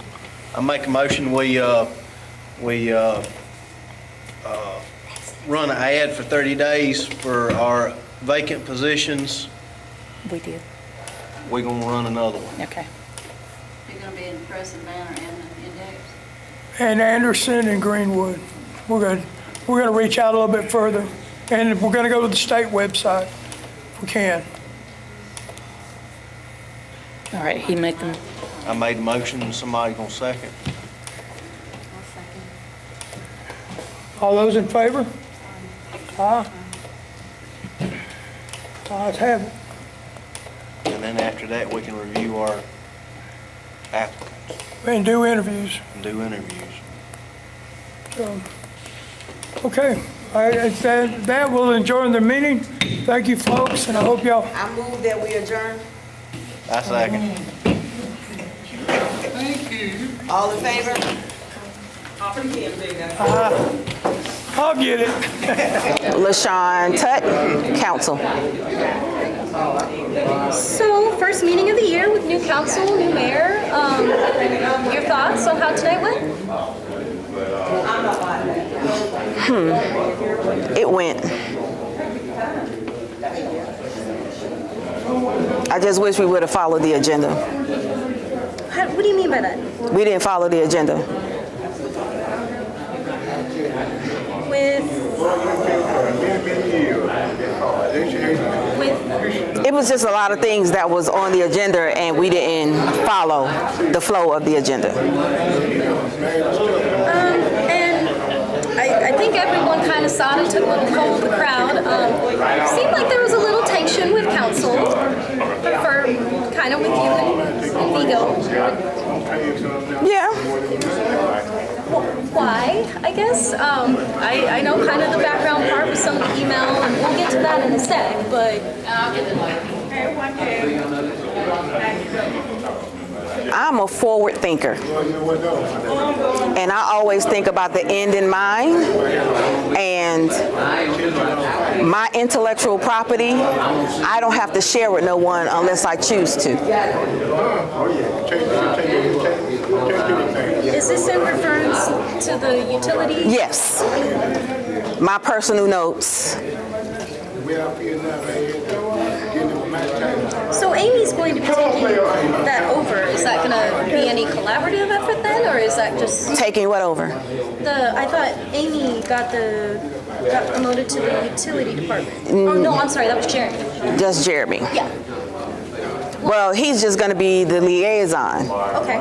I make a motion, we run an ad for 30 days for our vacant positions.
We did.
We're gonna run another one.
Okay.
You're gonna be in Crescent Manor and the Index?
And Anderson and Greenwood. We're gonna reach out a little bit further. And we're gonna go to the state website if we can.
All right, he made them.
I made a motion, and somebody gonna second.
All those in favor? Aye. Ayes have it.
And then after that, we can review our applicants
And do interviews.
and do interviews.
Okay, that will adjourn the meeting. Thank you, folks, and I hope y'all.
I move that we adjourn.
I second.
All in favor?
I'll get it.
LaShawn Tutt, council.
So, first meeting of the year with new council, new mayor. Your thoughts on how tonight went?
It went. I just wish we would have followed the agenda.
What do you mean by that?
We didn't follow the agenda.
With
It was just a lot of things that was on the agenda and we didn't follow the flow of the agenda.
and I think everyone kind of saw it and took a little poll of the crowd. Seemed like there was a little tension with council, for kind of with you and Vigo.
Yeah.
Why, I guess. I know kind of the background part with some of the email, and we'll get to that in a sec, but...
I'm a forward thinker. And I always think about the end in mind. And my intellectual property, I don't have to share with no one unless I choose to.
Is this in reference to the utility?
Yes. My personal notes.
So Amy's going to be taking that over. Is that going to be any collaborative effort then, or is that just
Taking what over?
I thought Amy got promoted to the utility department. Oh no, I'm sorry, that was Jeremy.
Just Jeremy.
Yeah.
Well, he's just going to be the liaison.
Okay.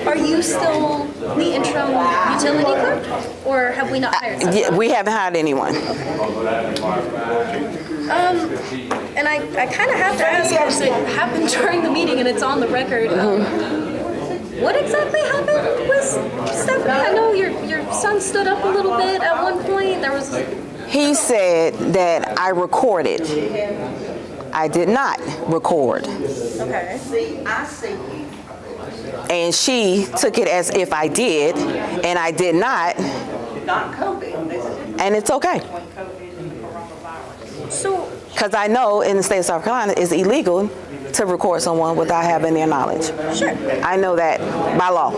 Are you still the interim utility clerk, or have we not hired someone?
Yeah, we haven't hired anyone.
And I kind of have to ask, because it happened during the meeting and it's on the record. What exactly happened with Stephanie? I know your son stood up a little bit at one point. There was.
He said that I recorded. I did not record.
Okay.
And she took it as if I did, and I did not. And it's okay.
So.
Because I know in the state of South Carolina it's illegal to record someone without having their knowledge.
Sure.
I know that by law.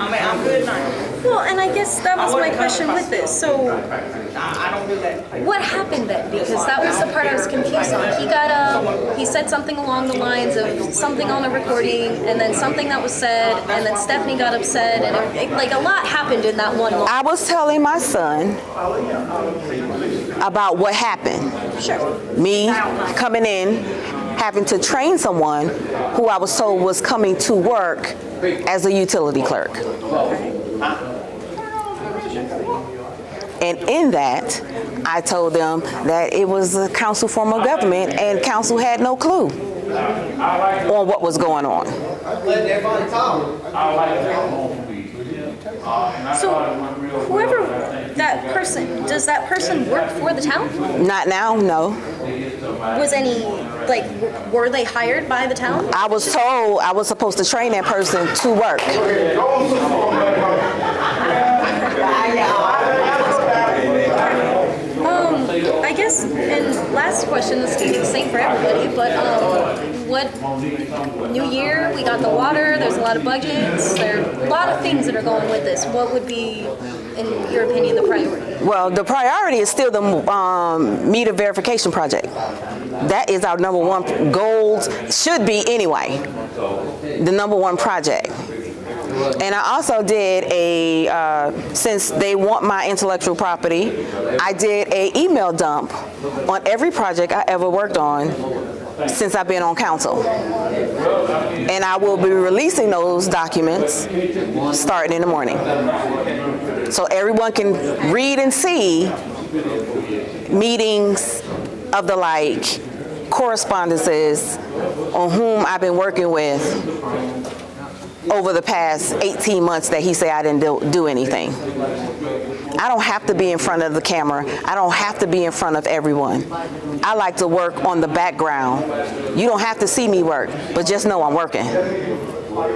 I'm good now.
Well, and I guess that was my question with this. So,
I don't do that.
what happened then? Because that was the part I was confused on. He got up, he said something along the lines of something on a recording, and then something that was said, and then Stephanie got upset, and like a lot happened in that one moment.
I was telling my son about what happened.
Sure.
Me coming in, having to train someone who I was told was coming to work as a utility clerk. And in that, I told them that it was a council form of government and council had no clue on what was going on.
So, whoever that person, does that person work for the town?
Not now, no.
Was any, like, were they hired by the town?
I was told I was supposed to train that person to work.
I guess, and last question, this is the same for everybody, but what, new year, we got the water, there's a lot of budgets, there are a lot of things that are going with this. What would be, in your opinion, the priority?
Well, the priority is still the meter verification project. That is our number one goal, should be anyway, the number one project. And I also did since they want my intellectual property, I did an email dump on every project I ever worked on since I've been on council. And I will be releasing those documents starting in the morning. So everyone can read and see meetings of the like, correspondences on whom I've been working with over the past 18 months that he said I didn't do anything. I don't have to be in front of the camera. I don't have to be in front of everyone. I like to work on the background. You don't have to see me work, but just know I'm working.
All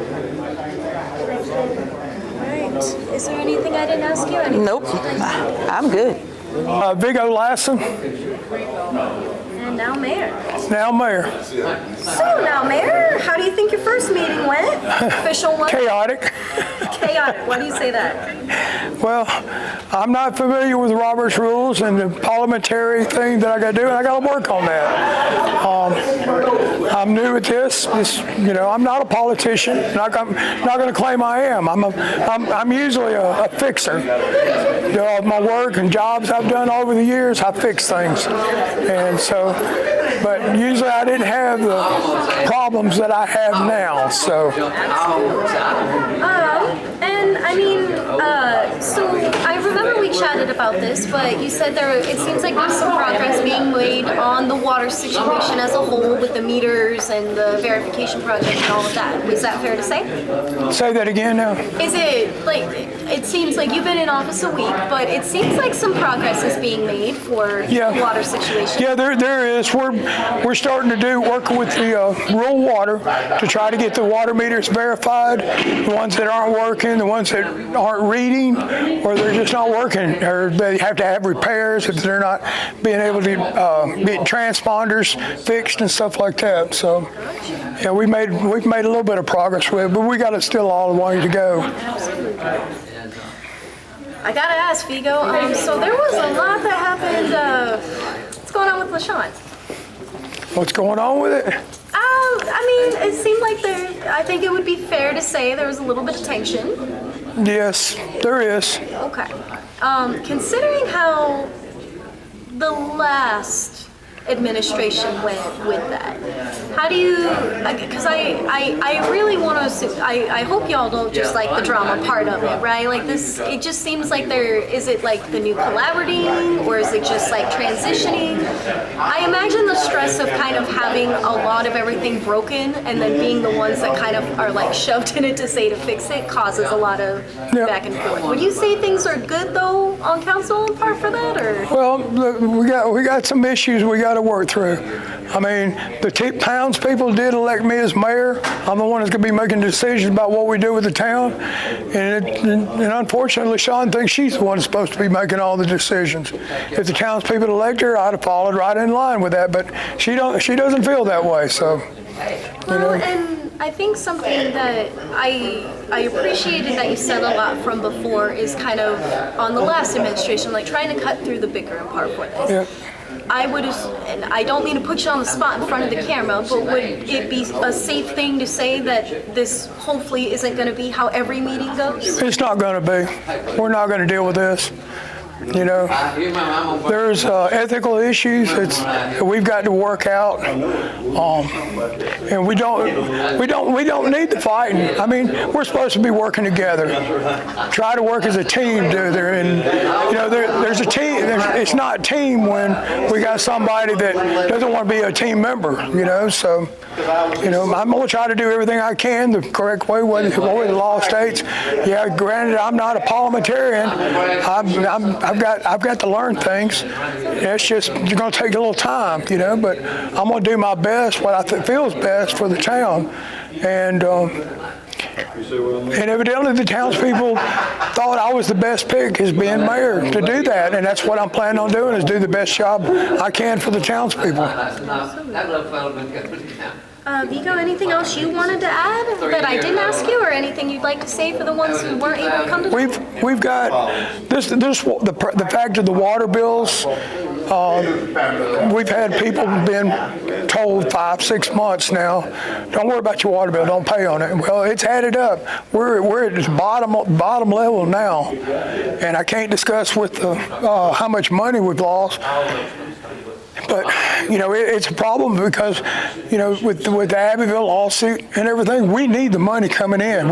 right. Is there anything I didn't ask you? Anything
Nope. I'm good.
Vigo Lassen,
And now mayor.
now mayor.
So now mayor, how do you think your first meeting went? Official one?
Chaotic.
Chaotic. Why do you say that?
Well, I'm not familiar with Robert's rules and the parliamentary thing that I got to do, and I got to work on that. I'm new at this. I'm not a politician. Not going to claim I am. I'm usually a fixer. My work and jobs I've done over the years, I fix things, and so. But usually I didn't have the problems that I have now. So.
And I mean, so I remember we chatted about this, but you said it seems like there's some progress being made on the water situation as a whole with the meters and the verification project and all of that. Was that fair to say?
Say that again now.
Is it like, it seems like you've been in office a week, but it seems like some progress is being made for the water situation.
Yeah, there is. We're starting to work with the rural water to try to get the water meters verified, the ones that aren't working, the ones that aren't reading, or they're just not working, or they have to have repairs if they're not being able to get transponders fixed and stuff like that. So, yeah, we've made a little bit of progress with it, but we got it still all the way to go.
I gotta ask, Vigo, so there was a lot that happened, what's going on with LaShawn?
What's going on with it?
I mean, it seemed like I think it would be fair to say there was a little bit of tension.
Yes, there is.
Okay. Considering how the last administration went with that, how do you, because I really want to assume, I hope y'all don't just like the drama part of it, right? Like this, it just seems like is it like the new collaborating, or is it just like transitioning? I imagine the stress of kind of having a lot of everything broken and then being the ones that kind of are like shoved in it to fix it causes a lot of back and forth. Would you say things are good though on council in part for that, or?
Well, we got some issues we got to work through. I mean, the townspeople did elect me as mayor. I'm the one that's going to be making decisions about what we do with the town. And unfortunately, Sean thinks she's the one that's supposed to be making all the decisions. If the townspeople elect her, I'd have followed right in line with that. But she doesn't feel that way. So,
well, and I think something that I appreciated that you said a lot from before is kind of on the last administration, like trying to cut through the bickering part for this.
Yeah.
I would, and I don't mean to put you on the spot in front of the camera, but would it be a safe thing to say that this hopefully isn't going to be how every meeting goes?
It's not going to be. We're not going to deal with this. You know, there's ethical issues that we've got to work out, and we don't need the fighting. I mean, we're supposed to be working together. Try to work as a team, and you know, there's a team. It's not a team when we got somebody that doesn't want to be a team member. You know, so you know, I'm going to try to do everything I can the correct way, what the law states. Yeah, granted, I'm not a parliamentarian. I've got to learn things. It's just going to take a little time, you know. But I'm going to do my best, what I feels best for the town, and evidently the townspeople thought I was the best pick as being mayor to do that, and that's what I'm planning on doing, is do the best job I can for the townspeople.
Vigo, anything else you wanted to add that I didn't ask you, or anything you'd like to say for the ones who weren't able to come to the
We've got the fact of the water bills. We've had people been told 5-6 months now, don't worry about your water bill, don't pay on it. Well, it's added up. We're at the bottom level now, and I can't discuss with how much money we've lost. But, you know, it's a problem because, you know, with the Abbeville lawsuit and everything, we need the money coming in.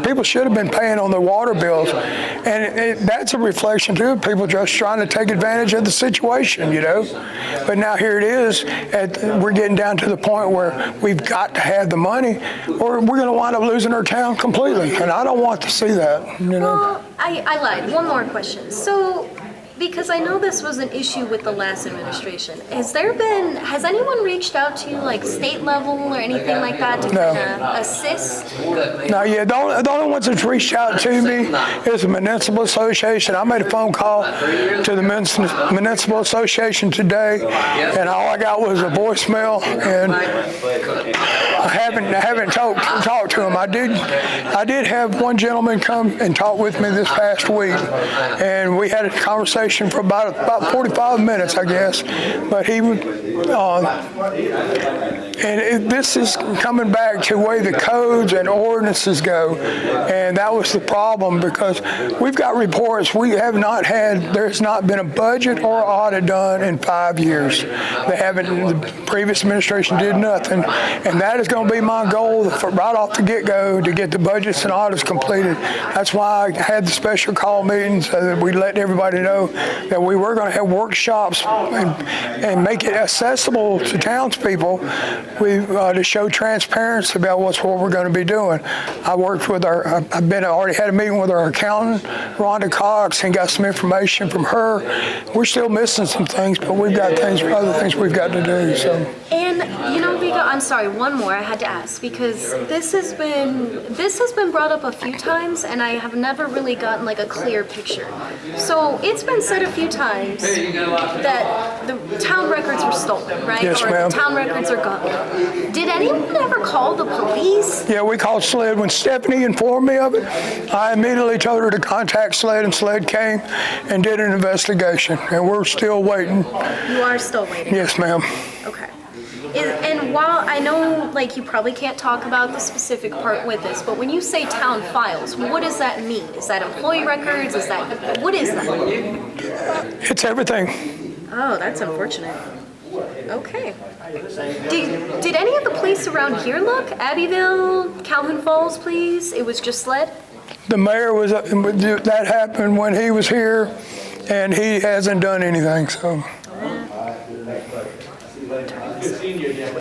People should have been paying on their water bills. And that's a reflection, too, of people just trying to take advantage of the situation, you know. But now here it is. We're getting down to the point where we've got to have the money, or we're going to wind up losing our town completely. And I don't want to see that, you know.
Well, I lied. One more question. So, because I know this was an issue with the last administration, has anyone reached out to you, like state level or anything like that, to kind of assist?
No, yeah, the only ones that's reached out to me is the Municipal Association. I made a phone call to the Municipal Association today, and all I got was a voicemail, and I haven't talked to them. I did have one gentleman come and talk with me this past week, and we had a conversation for about 45 minutes, I guess. But he would, this is coming back to the way the codes and ordinances go, and that was the problem, because we've got reports there's not been a budget or audit done in 5 years. The previous administration did nothing, and that is going gonna be my goal right off the get-go to get the budgets and audits completed. That's why I had the special call meetings, so that we let everybody know that we were gonna have workshops and make it accessible to townspeople to show transparency about what we're gonna be doing. I worked with already had a meeting with our accountant, Rhonda Cox, and got some information from her. We're still missing some things, but we've got other things we've got to do, so.
And, you know, Vika, I'm sorry, one more I had to ask, because this has been brought up a few times, and I have never really gotten like a clear picture. So it's been said a few times that the town records were stolen, right?
Yes,
or
ma'am.
the town records are gone. Did anyone ever call the police?
Yeah, we called SLED. When Stephanie informed me of it, I immediately told her to contact SLED, and SLED came and did an investigation, and we're still waiting.
You are still waiting?
Yes, ma'am.
Okay. And while I know, like, you probably can't talk about the specific part with this, but when you say town files, what does that mean? Is that employee records? What is that?
It's everything.
Oh, that's unfortunate. Okay. Did any of the police around here look? Abbeville, Calhoun Falls, please? It was just SLED?
The mayor that happened when he was here, and he hasn't done anything, so.